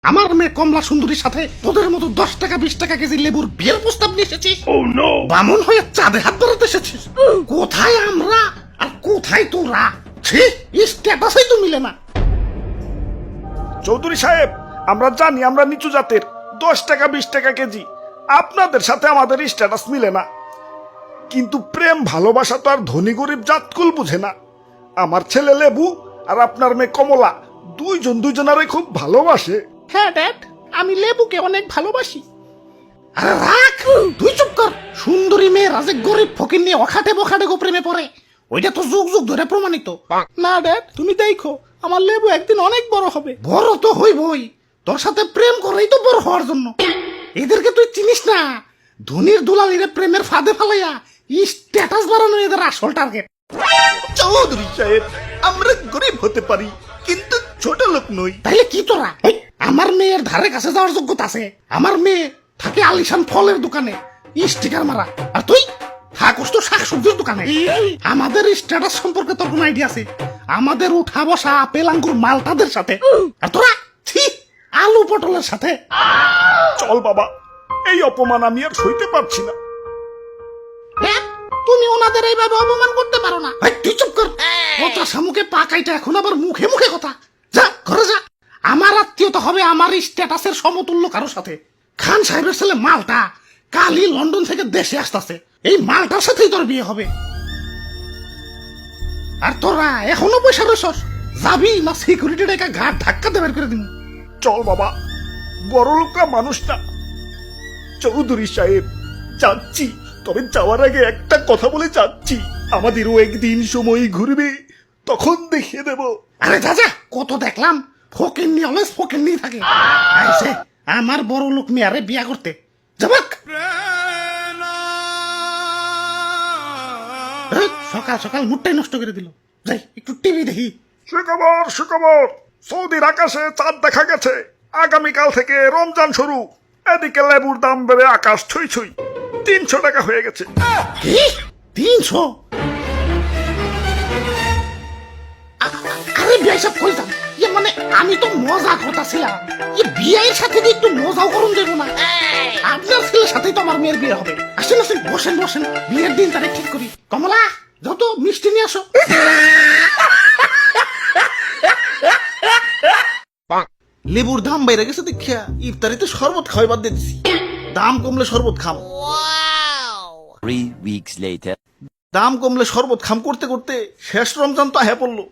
আমার মেয়ে কমলা সুন্দরীর সাথে তোদের মতো 10 টাকা 20 টাকা কেজি লেবুর বিয়ের প্রস্তাব নিয়ে এসেছিস। বামন হয়ে চাঁদে হাত ধরাতে এসেছিস। কোথায় আমরা আর কোথায় তোরা? স্ট্যাটাসই তো মিলে না। চৌধুরী সাহেব, আমরা জানি আমরা নিচু জাতের, 10 টাকা 20 টাকা কেজি, আপনাদের সাথে আমাদের স্ট্যাটাস মিলে না, কিন্তু প্রেম ভালোবাসা তো আর ধনী গরিব জাতকুল বুঝে না। আমার ছেলে লেবু আর আপনার মেয়ে কমলা দুইজনারে খুব ভালোবাসে। হ্যাঁ ড্যাড, আমি লেবুকে অনেক ভালোবাসি। আরে রাখ, তুই চুপ কর। সুন্দরী মেয়ে রাজে গরিব ফকির নিয়ে অখাটে বখাটে গো প্রেমে পড়ে, ওইটা তো যুগ যুগ ধরে প্রমাণিত। না ড্যাড, তুমি দেখো আমার লেবু একদিন অনেক বড় হবে। বড় তো হইবই, তোর সাথে প্রেম করেই তো বড় হওয়ার জন্য। এদেরকে তুই চিনিস না, ধনির দুলালিরে প্রেমের ফাঁদে ফালাইয়া স্ট্যাটাস বাড়ানো এদের আসল টার্গেট। চৌধুরী সাহেব, আমরা গরিব হতে পারি কিন্তু ছোট লোক নই। তাইলে কি তোরা? আমার মেয়ের ধারে কাছে যাওয়ার যোগ্যতা আছে? আমার মেয়ে থাকে আলিশান ফলের দোকানে স্টিকার মারা, আর তুই থাকস তো শাকসবজির দোকানে। আমাদের স্ট্যাটাস সম্পর্কে তোর কোন আইডিয়া আছে? আমাদের উঠা বসা আপেল আঙ্গুর মালটাদের সাথে, আর তোরা ছি আলু পটলের সাথে। চল বাবা, এই অপমান আমি আর সইতে পারছি না। তুমি ওনাদের এইভাবে অপমান করতে পারো না। তুই চুপ কর। কথা সামুকে পা কাইটা এখন আবার মুখে মুখে কথা। যা ঘরে যা। আমার আত্মীয়তা হবে আমার স্ট্যাটাসের সমতুল্য কারোর সাথে। খান সাহেবের ছেলে মালটা কালই লন্ডন থেকে দেশে আসতেছে, এই মালটার সাথেই তোর বিয়ে হবে। আর তোরা এখনো পয়সা রয়েছস, যাবি না সিকিউরিটি ডেকে ঘাট ধাক্কা দিয়ে বের করে দিন। চল বাবা, বড় লোকরা মানুষ না। চৌধুরী সাহেব, যাচ্ছি, তবে যাওয়ার আগে একটা কথা বলে যাচ্ছি, আমাদেরও একদিন সময় ঘুরবে, তখন দেখিয়ে দেব। আরে যা যা, কত দেখলাম ফকির নিয়ে অলস ফকির নিয়ে থাকে। আইছে আমার বড় লোক মেয়ারে বিয়া করতে যাবাক। সকাল সকাল মুডটাই নষ্ট করে দিল। যাই একটু টিভি দেখি। সুখবর সুখবর, সৌদির আকাশে চাঁদ দেখা গেছে। আগামীকাল থেকে রমজান শুরু। এদিকে লেবুর দাম বেড়ে আকাশ ছুঁই ছুঁই, 300 টাকা হয়ে গেছে। কি 300? আরে বিয়ে সব কইতাম, ইয়ে মানে আমি তো মজা করতেছিলাম। বিয়ের সাথে যে একটু মজাও করুন দেবো না? আপনার ছেলের সাথেই তো আমার মেয়ের বিয়ে হবে। আসেন আসেন, বসেন বসেন, বিয়ের দিন তারিখ ঠিক করি। কমলা, যত মিষ্টি নিয়ে আসো। লেবুর দাম বাইরে গেছে দেখিয়া ইফতারিতে শরবত খাওয়াই বাদ দিয়ে দিছি। দাম কমলে শরবত খাম। 3 weeks later. দাম কমলে শরবত খাম করতে করতে শেষ রমজান তো আহে পড়লো।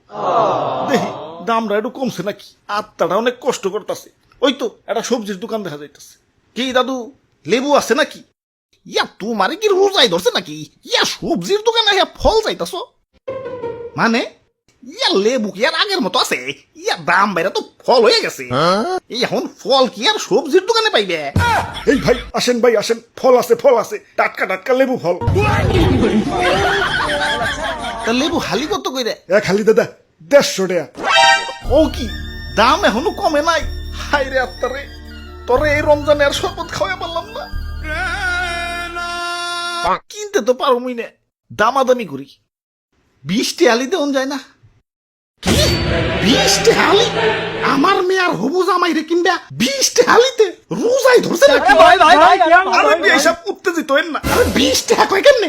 দেখি দামটা একটু কমছে নাকি, আত্মাটা অনেক কষ্ট করতেছে। ওই তো একটা সবজির দোকান দেখা যাইতেছে। কি দাদু, লেবু আছে নাকি? ইয়া তোমারে কি রোজাই ধরছে নাকি? ইয়া সবজির দোকানে ইয়া ফল চাইতাছ মানে? ইয়া লেবু কি আর আগের মতো আছে? ইয়া দাম বাইরে তো ফল হয়ে গেছে। এখন ফল কি আর সবজির দোকানে পাইবে? এই ভাই আসেন, ভাই আসেন, ফল আছে, ফল আছে, টাটকা টাটকা লেবু ফল। তা লেবু হালি কত কইরে? এক খালি দাদা 150 টাকা। ও কি দাম এখনো কমে নাই? হাই রে আত্মারে, তোরে এই রমজানে আর শরবত খাওয়াই পারলাম না। কিনতে তো পারো মুই না, দামাদামি করি। 20 টাকা দেওয়া যায় না? কি 20 টাকা? আমার মেয়ে আর হবু জামাই রে কিনবা 20 টাকা? রোজাই ধরছে নাকি? আরে এইসব উত্তেজিত হইন না। আরে 20 টাকা কয় কেমনে?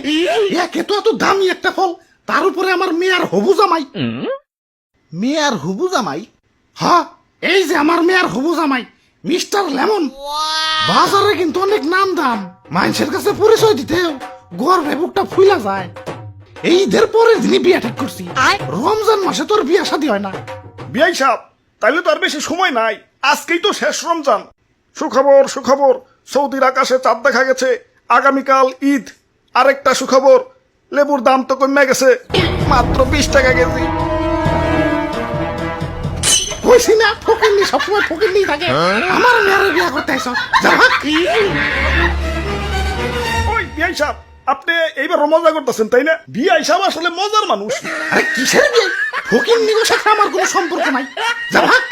একে তো এত দামি একটা ফল, তার উপরে আমার মেয়ে আর হবু জামাই। মেয়ে আর হুবু জামাই? হ্যাঁ, এই যে আমার মেয়ে আর হবু জামাই মিস্টার লেমন। বাজারে কিন্তু অনেক নাম দাম, মানুষের কাছে পরিচয় দিতেও গর্বে বুকটা ফুইলা যায়। এই ঈদের পরের দিনই বিয়ে ঠিক করছি। রমজান মাসে তোর বিয়ে শাদী হয় না। বিয়াই সাহেব, তাইলে তো আর বেশি সময় নাই, আজকেই তো শেষ রমজান। সুখবর সুখবর, সৌদির আকাশে চাঁদ দেখা গেছে। আগামীকাল ঈদ। আরেকটা সুখবর, লেবুর দাম তো কমে গেছে, মাত্র 20 টাকা কেজি। কইছি না ফকিরনি সবসময় ফকিরনি থাকে। আমার মেয়ের বিয়ে করতে আইছ যাবাক। ওই বিয়াই সাহেব, আপনি এইবার মজা করতেছেন তাই না? বিয়াই সাহেব আসলে মজার মানুষ। আরে কিসের বিয়ে? ফকিরনি গো সাথে আমার কোনো সম্পর্ক নাই। যাবাক।